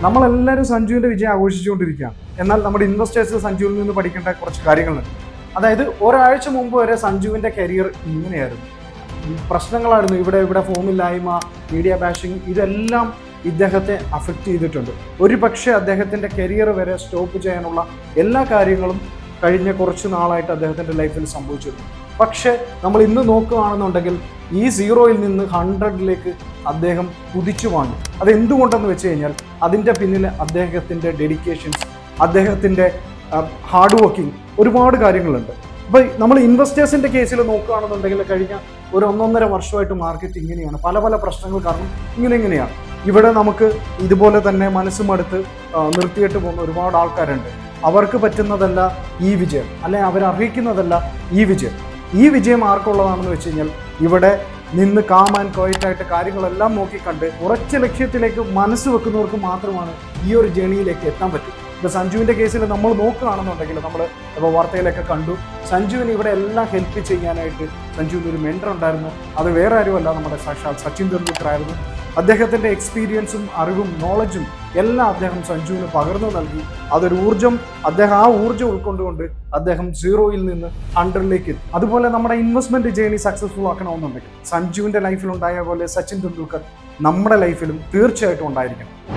നമ്മളെല്ലാവരും സഞ്ജുവിൻ്റെ വിജയം ആഘോഷിച്ചുകൊണ്ടിരിക്കുകയാണ്. എന്നാൽ നമ്മുടെ ഇൻവെസ്റ്റേഴ്സ് സഞ്ജുവിൽ നിന്ന് പഠിക്കേണ്ട കുറച്ച് കാര്യങ്ങളുണ്ട്. അതായത് ഒരാഴ്ച മുമ്പ് വരെ സഞ്ജുവിൻ്റെ കരിയർ ഇങ്ങനെയായിരുന്നു. പ്രശ്നങ്ങളായിരുന്നു. ഇവിടെ ഫോമില്ലായ്മ, മീഡിയ ബാഷിംഗ്, ഇതെല്ലാം ഇദ്ദേഹത്തെ അഫക്റ്റ് ചെയ്തിട്ടുണ്ട്. ഒരു പക്ഷേ അദ്ദേഹത്തിൻ്റെ കരിയർ വരെ സ്റ്റോപ്പ് ചെയ്യാനുള്ള എല്ലാ കാര്യങ്ങളും കഴിഞ്ഞ കുറച്ച് നാളായിട്ട് അദ്ദേഹത്തിൻ്റെ ലൈഫിൽ സംഭവിച്ചിരുന്നു. പക്ഷേ നമ്മൾ ഇന്ന് നോക്കുകയാണെന്നുണ്ടെങ്കിൽ ഈ 0-ൽ നിന്ന് 100-ലേക്ക് അദ്ദേഹം കുതിച്ചു വന്നു. അതെന്തുകൊണ്ടെന്ന് വെച്ച് കഴിഞ്ഞാൽ അതിൻ്റെ പിന്നിൽ അദ്ദേഹത്തിൻ്റെ ഡെഡിക്കേഷൻസ്, അദ്ദേഹത്തിൻ്റെ ഹാർഡ് വർക്കിംഗ്, ഒരുപാട് കാര്യങ്ങളുണ്ട്. അപ്പോൾ നമ്മൾ ഇൻവെസ്റ്റേഴ്സിൻ്റെ കേസിൽ നോക്കുകയാണെന്നുണ്ടെങ്കിൽ കഴിഞ്ഞ ഒരു 1.5 വർഷമായിട്ട് മാർക്കറ്റ് ഇങ്ങനെയാണ്. പല പ്രശ്നങ്ങൾ കാരണം ഇങ്ങനെയാണ്. ഇവിടെ നമുക്ക് ഇതുപോലെ തന്നെ മനസ്സുമടുത്ത് നിർത്തിയിട്ട് പോകുന്ന ഒരുപാട് ആൾക്കാരുണ്ട്. അവർക്ക് പറ്റുന്നതല്ല ഈ വിജയം, അല്ലെങ്കിൽ അവരർഹിക്കുന്നതല്ല ഈ വിജയം. ഈ വിജയം ആർക്കുള്ളതാണെന്ന് വെച്ച് കഴിഞ്ഞാൽ ഇവിടെ നിന്ന് കാം ആൻഡ് ക്വയറ്റായിട്ട് കാര്യങ്ങളെല്ലാം നോക്കിക്കണ്ട് ഉറച്ച ലക്ഷ്യത്തിലേക്ക് മനസ്സ് വെക്കുന്നവർക്ക് മാത്രമാണ് ഈ ഒരു ജേണിയിലേക്ക് എത്താൻ പറ്റും. ഇപ്പോൾ സഞ്ജുവിൻ്റെ കേസിൽ നമ്മൾ നോക്കുകയാണെന്നുണ്ടെങ്കിൽ നമ്മൾ ഇപ്പോൾ വാർത്തയിലൊക്കെ കണ്ടു, സഞ്ജുവിന് ഇവിടെ എല്ലാം ഹെൽപ്പ് ചെയ്യാനായിട്ട് സഞ്ജുവിന് ഒരു മെൻറ്റർ ഉണ്ടായിരുന്നു. അത് വേറെ ആരുമല്ല, നമ്മുടെ സാക്ഷാൽ സച്ചിൻ തെണ്ടുൽക്കർ ആയിരുന്നു. അദ്ദേഹത്തിൻ്റെ എക്സ്പീരിയൻസും അറിവും നോളജും എല്ലാം അദ്ദേഹം സഞ്ജുവിന് പകർന്നു നൽകി. അതൊരു ഊർജ്ജം, അദ്ദേഹം ആ ഊർജ്ജം ഉൾക്കൊണ്ടുകൊണ്ട് അദ്ദേഹം 0-ൽ നിന്ന് 100-ലേക്ക് എത്തി. അതുപോലെ നമ്മുടെ ഇൻവെസ്റ്റ്മെൻറ്റ് ജേണി സക്സസ്ഫുൾ ആക്കണമെന്നുണ്ടെങ്കിൽ സഞ്ജുവിൻ്റെ ലൈഫിലുണ്ടായ പോലെ സച്ചിൻ തെണ്ടുൽക്കർ നമ്മുടെ ലൈഫിലും തീർച്ചയായിട്ടും ഉണ്ടായിരിക്കണം.